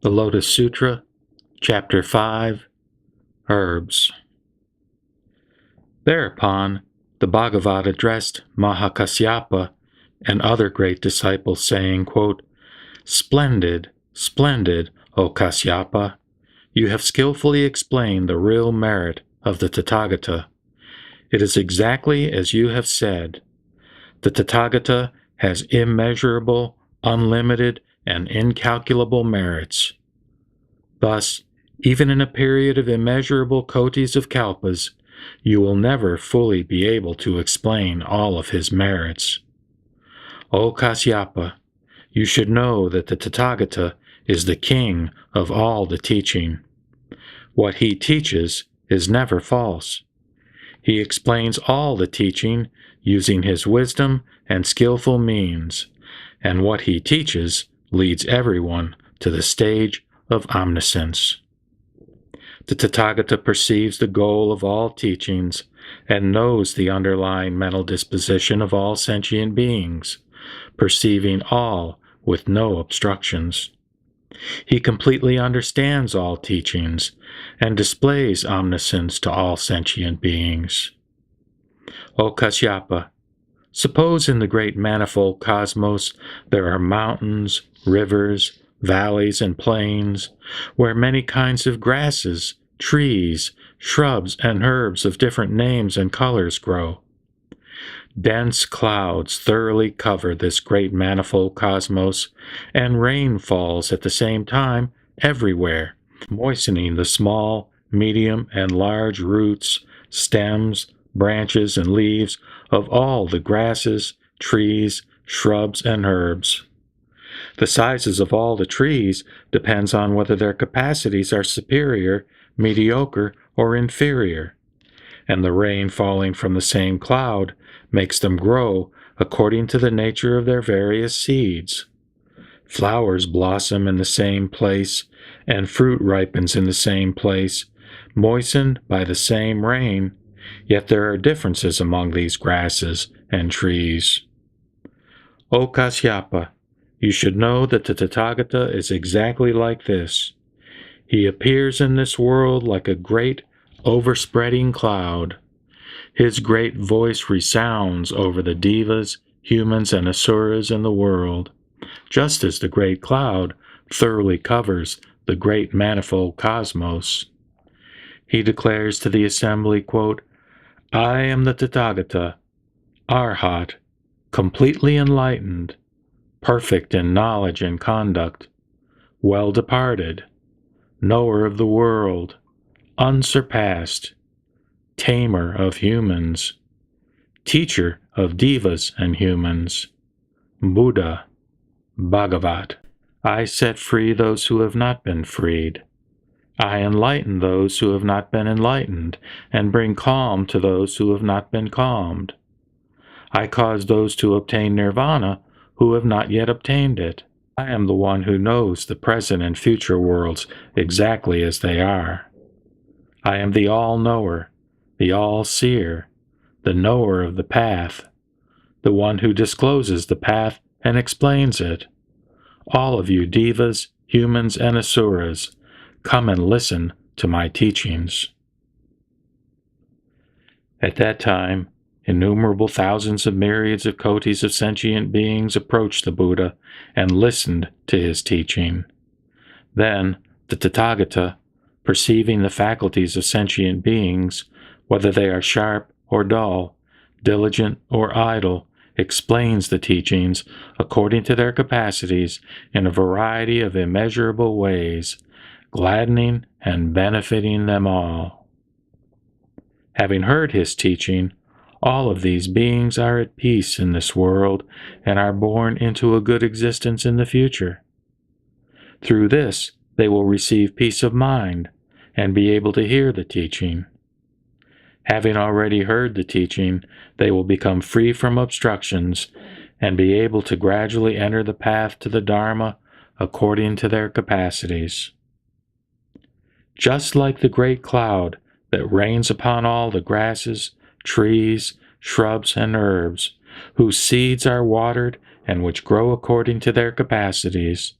The Lotus Sutra, Chapter 5, Herbs. Thereupon, the Bhagavat addressed Mahakasyapa and other great disciples, saying, quote, Splendid, splendid, O Kasyapa! You have skillfully explained the real merit of the Tathagata. It is exactly as you have said. The Tathagata has immeasurable, unlimited, and incalculable merits. Thus, even in a period of immeasurable kotis of kalpas, you will never fully be able to explain all of his merits. O Kasyapa, you should know that the Tathagata is the king of all the teaching. What he teaches is never false. He explains all the teaching using his wisdom and skillful means, and what he teaches leads everyone to the stage of omniscience. The Tathagata perceives the goal of all teachings and knows the underlying mental disposition of all sentient beings, perceiving all with no obstructions. He completely understands all teachings and displays omniscience to all sentient beings. O Kasyapa, suppose in the great manifold cosmos there are mountains, rivers, valleys, and plains, where many kinds of grasses, trees, shrubs, and herbs of different names and colors grow. Dense clouds thoroughly cover this great manifold cosmos, and rain falls at the same time everywhere, moistening the small, medium, and large roots, stems, branches, and leaves of all the grasses, trees, shrubs, and herbs. The sizes of all the trees depends on whether their capacities are superior, mediocre, or inferior, and the rain falling from the same cloud makes them grow according to the nature of their various seeds. Flowers blossom in the same place, and fruit ripens in the same place, moistened by the same rain, yet there are differences among these grasses and trees. O Kasyapa, you should know that the Tathagata is exactly like this. He appears in this world like a great, overspreading cloud. His great voice resounds over the devas, humans, and asuras in the world, just as the great cloud thoroughly covers the great manifold cosmos. He declares to the assembly, quote, I am the Tathagata, Arhat, completely enlightened, perfect in knowledge and conduct, well departed, knower of the world, unsurpassed, tamer of humans, teacher of devas and humans, Buddha, Bhagavat. I set free those who have not been freed. I enlighten those who have not been enlightened, and bring calm to those who have not been calmed. I cause those to obtain nirvana who have not yet obtained it. I am the one who knows the present and future worlds exactly as they are. I am the all-knower, the all-seer, the knower of the path, the one who discloses the path and explains it. All of you devas, humans, and asuras, come and listen to my teachings. At that time, innumerable thousands of myriads of kotis of sentient beings approached the Buddha and listened to his teaching. Then the Tathagata, perceiving the faculties of sentient beings, whether they are sharp or dull, diligent or idle, explains the teachings according to their capacities in a variety of immeasurable ways, gladdening and benefiting them all. Having heard his teaching, all of these beings are at peace in this world and are born into a good existence in the future. Through this, they will receive peace of mind and be able to hear the teaching. Having already heard the teaching, they will become free from obstructions and be able to gradually enter the path to the Dharma according to their capacities. Just like the great cloud that rains upon all the grasses, trees, shrubs, and herbs, whose seeds are watered and which grow according to their capacities,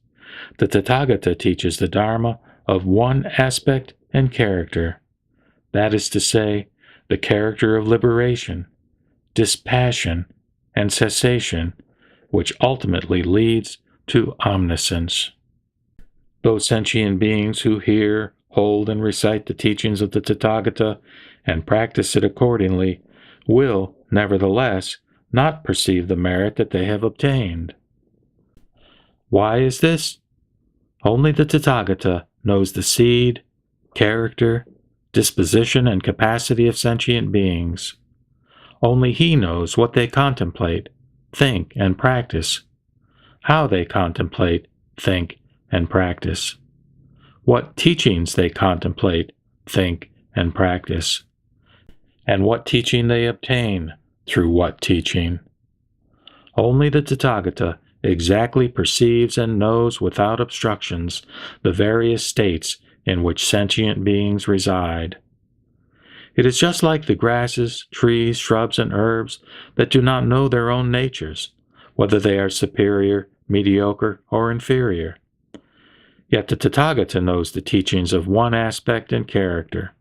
The Tathagata teaches the Dharma of one aspect and character. That is to say, the character of liberation, dispassion, and cessation, which ultimately leads to omniscience. Those sentient beings who hear, hold, and recite the teachings of the Tathagata and practice it accordingly will, nevertheless, not perceive the merit that they have obtained. Why is this? Only the Tathagata knows the seed, character, disposition, and capacity of sentient beings. Only he knows what they contemplate, think, and practice, how they contemplate, think, and practice, what teachings they contemplate, think, and practice, and what teaching they obtain through what teaching. Only the Tathagata exactly perceives and knows without obstructions the various states in which sentient beings reside. It is just like the grasses, trees, shrubs, and herbs that do not know their own natures, whether they are superior, mediocre, or inferior. Yet the Tathagata knows the teachings of one aspect and character,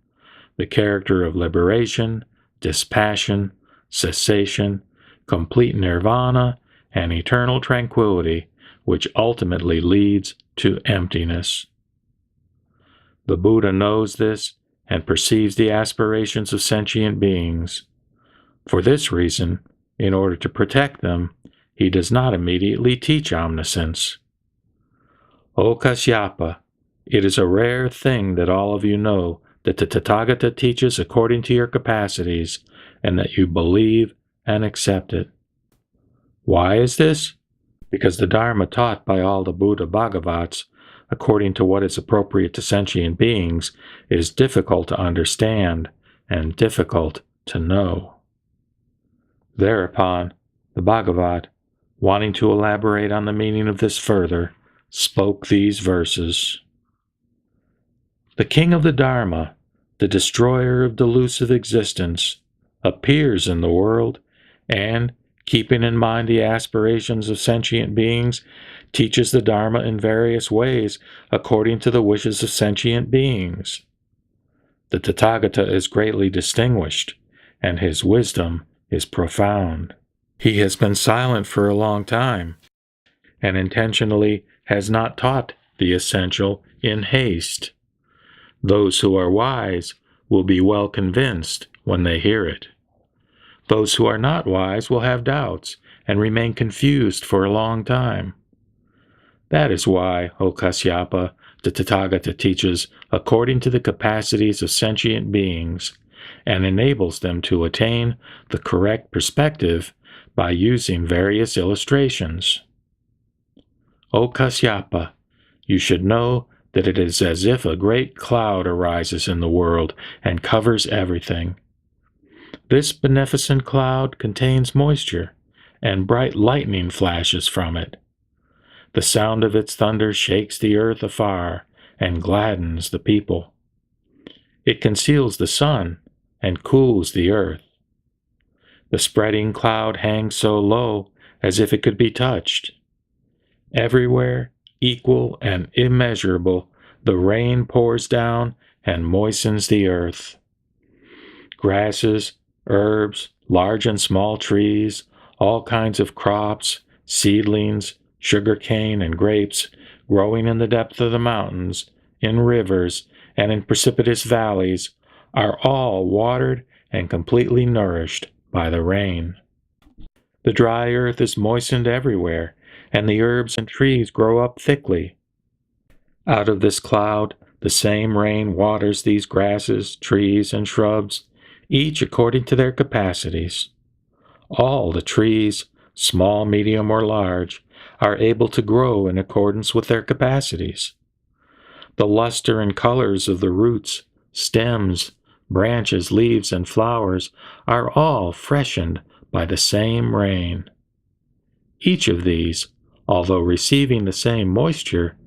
the character of liberation, dispassion, cessation, complete nirvana, and eternal tranquility, which ultimately leads to emptiness. The Buddha knows this and perceives the aspirations of sentient beings. For this reason, in order to protect them, he does not immediately teach omniscience. O Kasyapa, it is a rare thing that all of you know that the Tathagata teaches according to your capacities, and that you believe and accept it. Why is this? Because the Dharma taught by all the Buddha Bhagavats, according to what is appropriate to sentient beings, is difficult to understand and difficult to know. Thereupon, the Bhagavat, wanting to elaborate on the meaning of this further, spoke these verses. The King of the Dharma, the destroyer of delusive existence, appears in the world and, keeping in mind the aspirations of sentient beings, teaches the Dharma in various ways according to the wishes of sentient beings. The Tathagata is greatly distinguished, and his wisdom is profound. He has been silent for a long time, and intentionally has not taught the essential in haste. Those who are wise will be well convinced when they hear it. Those who are not wise will have doubts and remain confused for a long time. That is why, O Kasyapa, the Tathagata teaches according to the capacities of sentient beings and enables them to attain the correct perspective by using various illustrations. O Kasyapa, you should know that it is as if a great cloud arises in the world and covers everything. This beneficent cloud contains moisture, and bright lightning flashes from it. The sound of its thunder shakes the earth afar and gladdens the people. It conceals the sun and cools the earth. The spreading cloud hangs so low as if it could be touched. Everywhere, equal and immeasurable, the rain pours down and moistens the earth. Grasses, herbs, large and small trees, all kinds of crops, seedlings, sugar cane and grapes, growing in the depth of the mountains, in rivers, and in precipitous valleys, are all watered and completely nourished by the rain. The dry earth is moistened everywhere, and the herbs and trees grow up thickly. Out of this cloud, the same rain waters these grasses, trees, and shrubs, each according to their capacities. All the trees, small, medium, or large, are able to grow in accordance with their capacities. The luster and colors of the roots, stems, branches, leaves, and flowers are all freshened by the same rain. Each of these, although receiving the same moisture,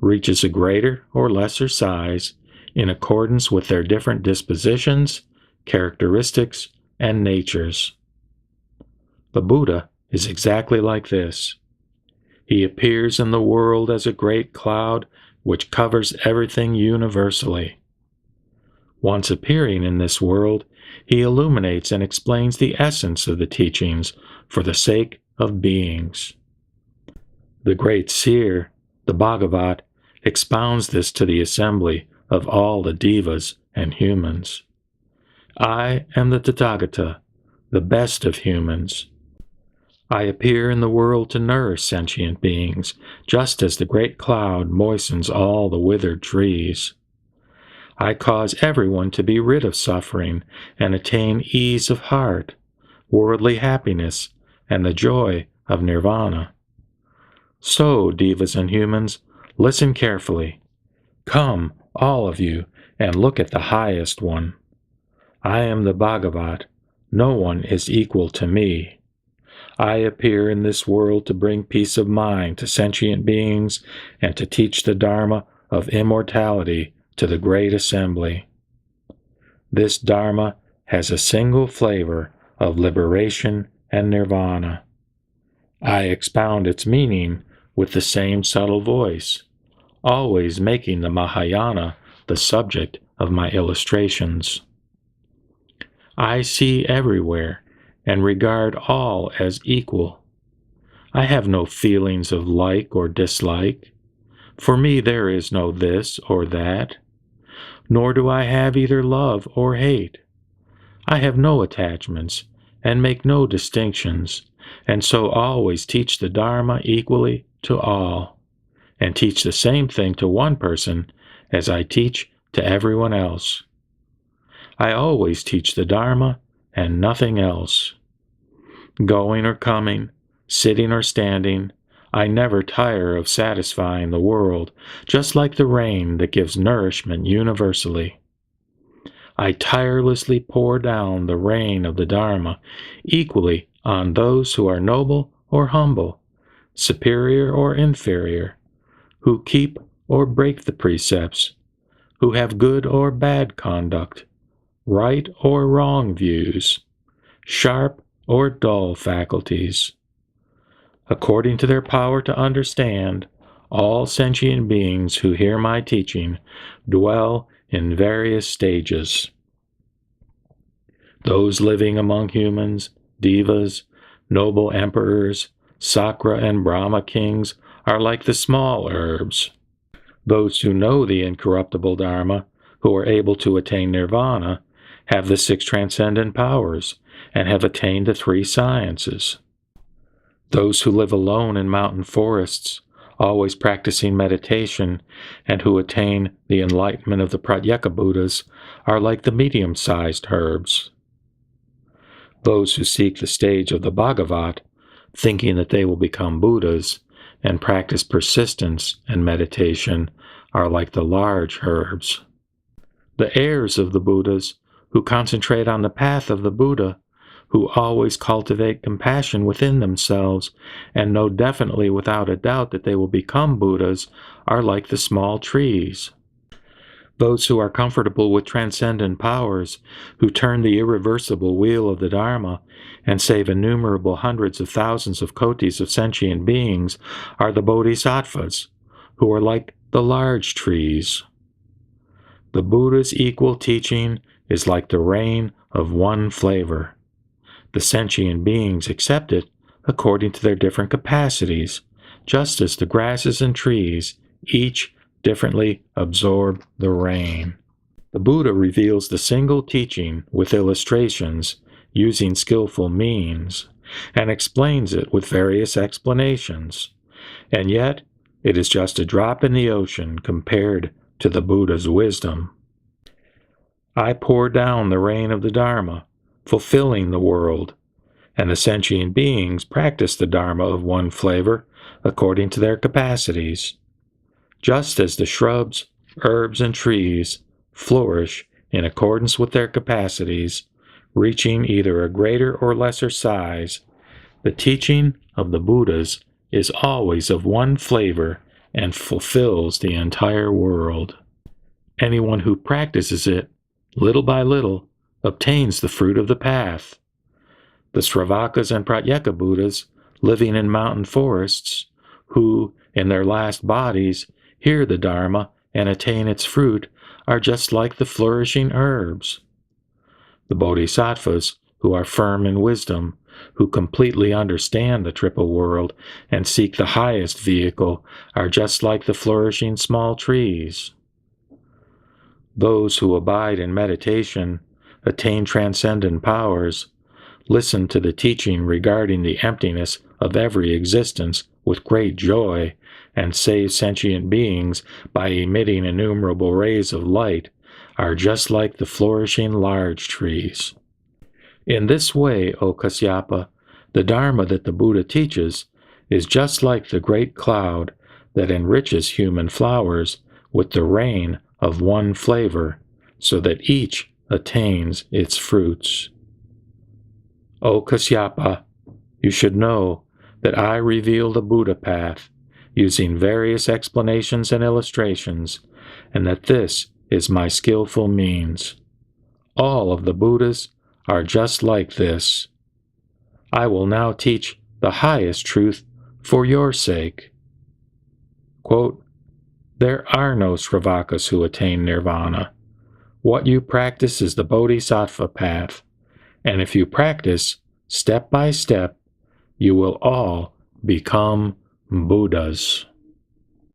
reaches a greater or lesser size in accordance with their different dispositions, characteristics, and natures. The Buddha is exactly like this. He appears in the world as a great cloud which covers everything universally. Once appearing in this world, he illuminates and explains the essence of the teachings for the sake of beings. The great seer, the Bhagavat, expounds this to the assembly of all the devas and humans. I am the Tathagata, the best of humans. I appear in the world to nourish sentient beings, just as the great cloud moistens all the withered trees. I cause everyone to be rid of suffering and attain ease of heart, worldly happiness, and the joy of nirvana. So, devas and humans, listen carefully. Come, all of you, and look at the highest one. I am the Bhagavat. No one is equal to me. I appear in this world to bring peace of mind to sentient beings and to teach the Dharma of immortality to the great assembly. This Dharma has a single flavor of liberation and nirvana. I expound its meaning with the same subtle voice, always making the Mahayana the subject of my illustrations. I see everywhere and regard all as equal. I have no feelings of like or dislike. For me there is no this or that, nor do I have either love or hate. I have no attachments and make no distinctions, and so always teach the Dharma equally to all, and teach the same thing to one person as I teach to everyone else. I always teach the Dharma and nothing else. Going or coming, sitting or standing, I never tire of satisfying the world, just like the rain that gives nourishment universally. I tirelessly pour down the rain of the Dharma equally on those who are noble or humble, superior or inferior, who keep or break the precepts, who have good or bad conduct, right or wrong views, sharp or dull faculties. According to their power to understand, all sentient beings who hear my teaching dwell in various stages. Those living among humans, devas, noble emperors, Sakra and Brahma kings are like the small herbs. Those who know the incorruptible Dharma, who are able to attain nirvana, have the 6 transcendent powers and have attained the 3 sciences. Those who live alone in mountain forests, always practicing meditation, and who attain the enlightenment of the Pratyeka Buddhas are like the medium-sized herbs. Those who seek the stage of the Bhagavat, thinking that they will become Buddhas, and practice persistence and meditation are like the large herbs. The heirs of the Buddhas, who concentrate on the path of the Buddha, who always cultivate compassion within themselves and know definitely without a doubt that they will become Buddhas, are like the small trees. Those who are comfortable with transcendent powers, who turn the irreversible wheel of the Dharma and save innumerable hundreds of thousands of kotis of sentient beings, are the Bodhisattvas, who are like the large trees. The Buddha's equal teaching is like the rain of one flavor. The sentient beings accept it according to their different capacities, just as the grasses and trees each differently absorb the rain. The Buddha reveals the single teaching with illustrations using skillful means, and explains it with various explanations, and yet it is just a drop in the ocean compared to the Buddha's wisdom. I pour down the rain of the Dharma, fulfilling the world, and the sentient beings practice the Dharma of one flavor according to their capacities, just as the shrubs, herbs, and trees flourish in accordance with their capacities, reaching either a greater or lesser size. The teaching of the Buddhas is always of one flavor and fulfills the entire world. Anyone who practices it, little by little, obtains the fruit of the path. The Sravakas and Pratyeka Buddhas, living in mountain forests, who, in their last bodies, hear the Dharma and attain its fruit, are just like the flourishing herbs. The Bodhisattvas, who are firm in wisdom, who completely understand the triple world and seek the highest vehicle, are just like the flourishing small trees. Those who abide in meditation, attain transcendent powers, listen to the teaching regarding the emptiness of every existence with great joy, and save sentient beings by emitting innumerable rays of light, are just like the flourishing large trees. In this way, O Kasyapa, the Dharma that the Buddha teaches is just like the great cloud that enriches human flowers with the rain of one flavor, so that each attains its fruits. O Kasyapa, you should know that I reveal the Buddha path using various explanations and illustrations, and that this is my skillful means. All of the Buddhas are just like this. I will now teach the highest truth for your sake. Quote, there are no Sravakas who attain nirvana. What you practice is the Bodhisattva path, and if you practice step by step, you will all become Buddhas.